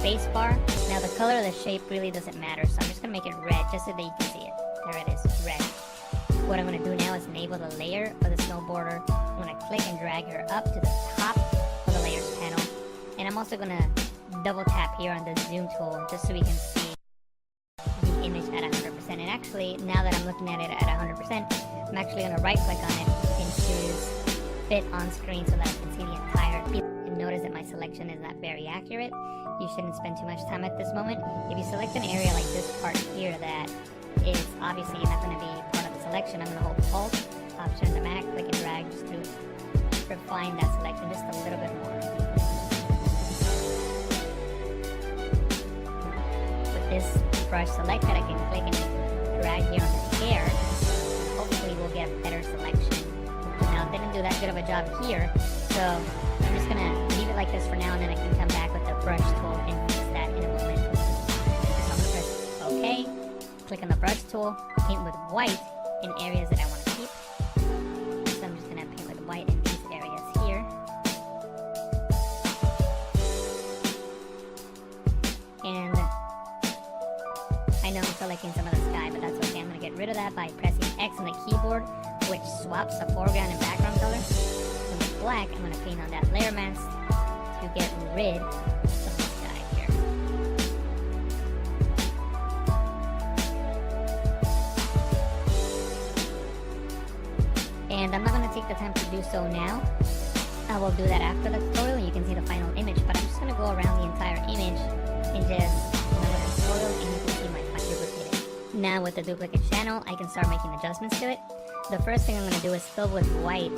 space bar. Now the color of the shape really doesn't matter, so I'm just gonna make it red just so that you can see it. There it is, red. What I'm gonna do now is enable the layer of the snow border. I'm gonna click and drag her up to the top of the layers panel. And I'm also gonna double tap here on the zoom tool just so we can see the image at 100%. And actually, now that I'm looking at it at 100%, I'm actually gonna right click on it and choose fit on screen so that I can see the entire piece. And notice that my selection is not very accurate. You shouldn't spend too much time at this moment. If you select an area like this part here that is obviously not going to be part of the selection, I'm going to hold Alt, Option on the Mac, click and drag just to refine that selection just a little bit more. With this brush selected, I can click and drag here on the hair. Hopefully we'll get a better selection. Now, it didn't do that good of a job here, so I'm just going to leave it like this for now, and then I can come back with the brush tool and fix that in a moment. So I'm going to press OK, click on the brush tool, paint with white in areas that I want to keep. So I'm just going to paint with white in these areas here. And I know I'm selecting some of the sky, but that's okay. I'm going to get rid of that by pressing X on the keyboard, which swaps the foreground and background color. And with black, I'm going to paint on that layer mask to get rid of the sky here. And I'm not going to take the time to do so now. I will do that after the tutorial and you can see the final image, but I'm just going to go around the entire image and just another tutorial and you can see my duplicated. Now with the duplicate channel, I can start making adjustments to it. The first thing I'm going to do is fill with white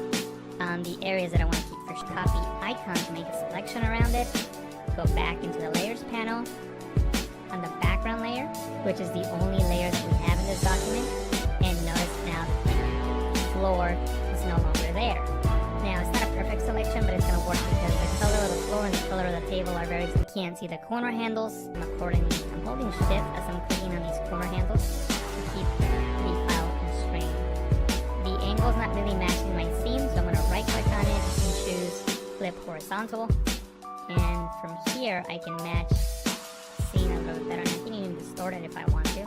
the areas that I want to keep. First, copy icon to make a selection around it. Go back into the layers panel on the background layer, which is the only layer that we have in this document. And notice now that the floor is no longer there. Now it's not a perfect selection, but it's going to work because the color of the floor and the color of the table are very. You can't see the corner handles. And accordingly, I'm holding Shift as I'm clicking on these corner handles to keep the file constrained. The angle's not really matching my seam, so I'm going to right click on it and choose Flip Horizontal. And from here, I can match the scene a little bit better. And I can even distort it if I want to.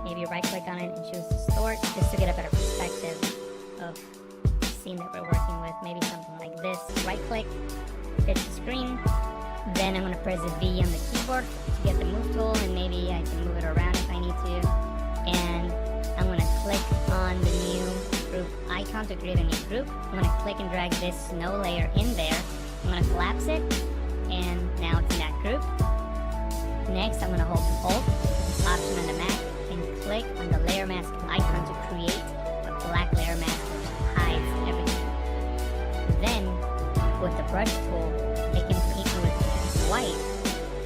Maybe right click on it and choose Distort just to get a better perspective of the scene that we're working with. Maybe something like this. Right click, fit the screen. Then I'm going to press the V on the keyboard to get the move tool, and maybe I can move it around if I need to. And I'm going to click on the new group icon to create a new group. I'm going to click and drag this snow layer in there. I'm going to collapse it, and now it's in that group. Next, I'm going to hold Alt, Option on the Mac, and click on the layer mask icon to create a black layer mask which hides everything. Then, with the brush tool, I can paint with white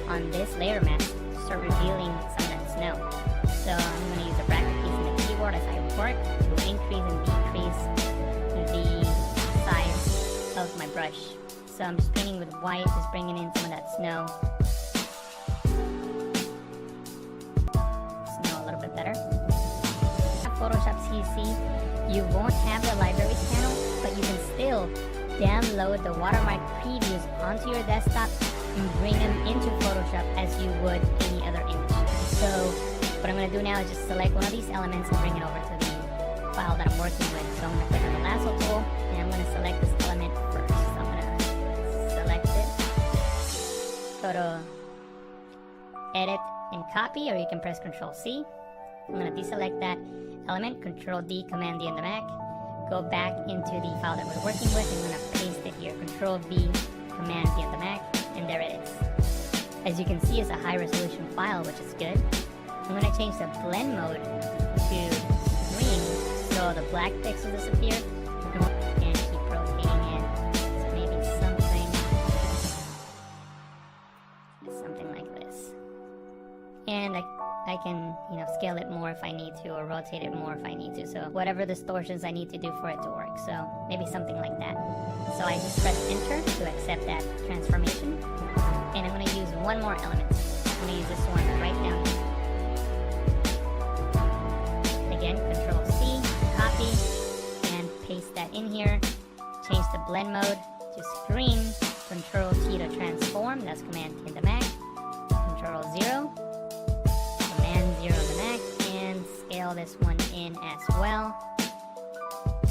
on this layer mask to start revealing some of that snow. So I'm going to use the bracket keys on the keyboard as I work to increase and decrease the size of my brush. So I'm just painting with white, just bringing in some of that snow. Snow a little bit better. Photoshop CC, you won't have the libraries panel, but you can still download the watermark previews onto your desktop and bring them into Photoshop as you would any other image. So what I'm going to do now is just select one of these elements and bring it over to the file that I'm working with. So I'm going to click on the lasso tool and I'm going to select this element first. So I'm going to select it, go to edit and copy, or you can press Ctrl C. I'm going to deselect that element, Ctrl D, Command D on the Mac, go back into the file that we're working with, and I'm going to paste it here, Ctrl V, Command D on the Mac, and there it is. As you can see, it's a high resolution file, which is good. I'm going to change the blend mode to green so the black pixels disappear, and keep rotating it. So maybe something like this. And I can, scale it more if I need to, or rotate it more if I need to. So whatever distortions I need to do for it to work. So maybe something like that. So I just press Enter to accept that transformation. And I'm going to use one more element. I'm going to use this one right down here. Again, Control C, copy, and paste that in here. Change the blend mode to screen. Control T to transform. That's Command T in the Mac. as well.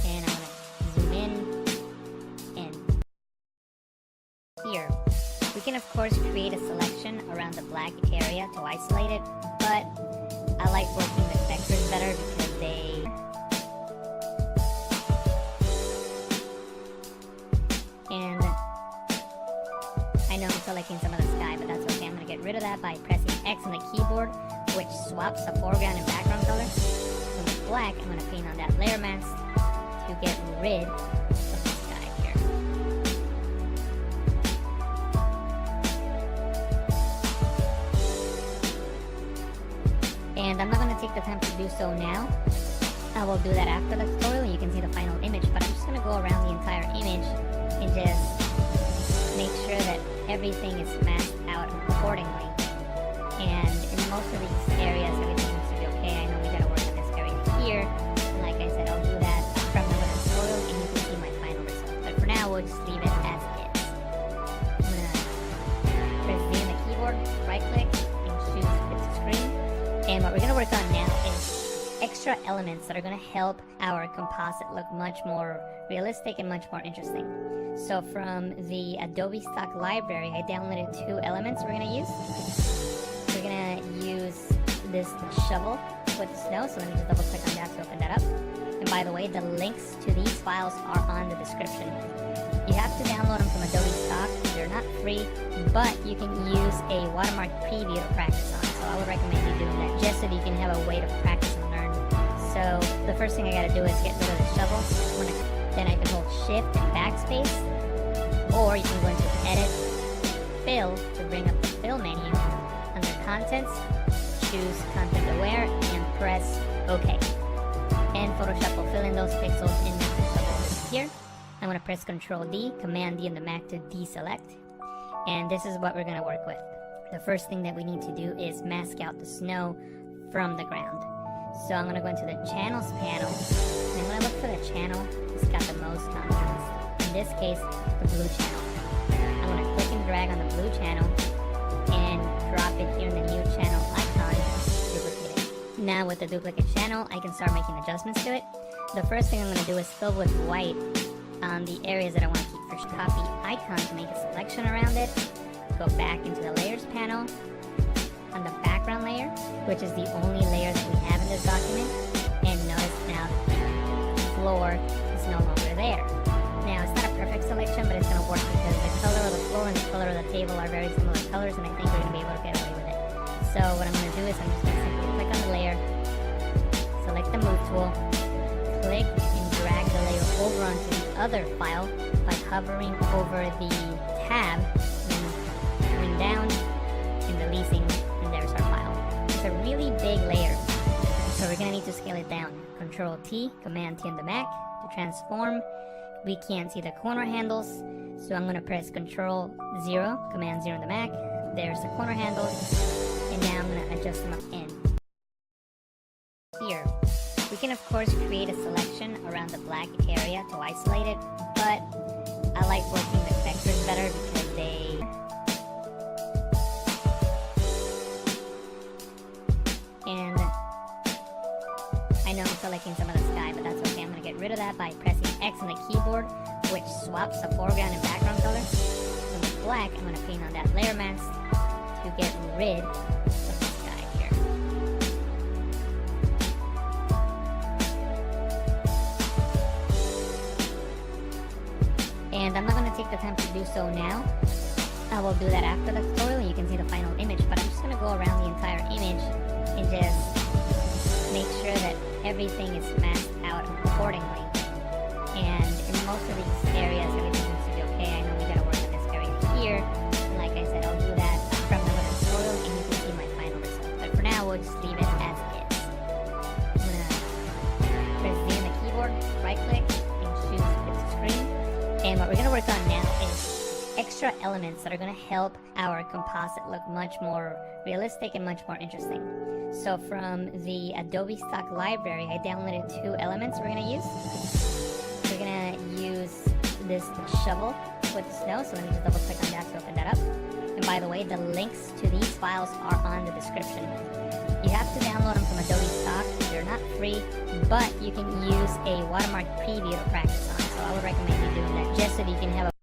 And I'm gonna zoom in, and here we can of course create a selection around the black area to isolate it, but I like working with vectors better because and I know I'm selecting some of the sky, but that's okay. I'm going to get rid of that by pressing X on the keyboard, which swaps the foreground and background color. From the black, I'm going to paint on that layer mask to get rid of the sky here. And I'm not going to take the time to do so now. I will do that after the tutorial. You can see the final image, but I'm just going to go around the entire image and just make sure that everything is masked out accordingly. And in most of these areas, everything seems to be okay. I know we gotta work on this area here. And like I said, I'll do that from the tutorial and you can see my final result. But for now, we'll just leave it as is. I'm gonna press Z on the keyboard, right click, and choose split screen. And what we're gonna work on now is extra elements that are gonna help our composite look much more realistic and much more interesting. So from the Adobe stock library, I downloaded 2 elements we're going to use. We're going to use this shovel with the snow, so let me just double click on that to open that up. And by the way, the links to these files are on the description. You have to download them from Adobe stock. They're not free, but you can use a watermark preview to practice on. So I would recommend you doing that just so that you can have a way to practice and learn. So the first thing I got to do is get rid of the shovel. Then I can hold Shift and Backspace, or you can go into Edit, Fill to bring up the Fill menu. Under Contents, choose Content Aware and press OK. And Photoshop will fill in those pixels and make the shovel disappear. I'm going to press Ctrl D, Command D on the Mac to deselect. And this is what we're going to work with. The first thing that we need to do is mask out the snow from the ground. So I'm going to go into the Channels panel, and I'm going to look for the channel that's got the most contrast. In this case, the blue channel. I'm going to click and drag on the blue channel and drop it here in the new channel icon, duplicate it. Now with the duplicate channel, I can start making adjustments to it. The first thing I'm going to do is fill with white on the areas that I want to keep. First, copy icon to make a selection around it. Go back into the Layers panel. On the background layer, which is the only layer that we have in this document, and notice now that the floor is no longer there. Now it's not a perfect selection, but it's going to work because the color of the floor and the color of the table are very similar colors, and I think we're going to be able to get away with it. So what I'm going to do is I'm just going to simply click on the layer, select the move tool, click and drag the layer over onto the other file by hovering over the tab and coming down and releasing. A really big layer, so we're gonna need to scale it down. Control T, Command T on the Mac to transform. We can't see the corner handles, so I'm gonna press Control 0, Command 0 on the Mac. There's the corner handles, and now I'm gonna adjust them up in. Here, we can of course create a selection around the black area to isolate it, but I like working with vectors better because they I know I'm selecting some of the sky, but that's okay. I'm going to get rid of that by pressing X on the keyboard, which swaps the foreground and background color. From the black, I'm going to paint on that layer mask to get rid of the sky here. And I'm not going to take the time to do so now. I will do that after the tutorial and you can see the final image, but I'm just going to go around the entire image and just make sure that everything is masked out accordingly. And in most of these areas, everything seems to be okay. I know we gotta work on this area here. And like I said, I'll do that from the tutorial and you can see my final result. But for now, we'll just leave it as is. I'm gonna press Z on the keyboard, right click, and choose split screen. And what we're gonna work on now is extra elements that are gonna help our composite look much more realistic and much more interesting. So from the Adobe stock library, I downloaded 2 elements we're going to use. We're going to use this shovel with the snow, so let me just double click on that to open that up. And by the way, the links to these files are on the description. You have to download them from Adobe stock. They're not not free, but you can use a watermark preview to practice on. So I would recommend you doing that just so that you can have a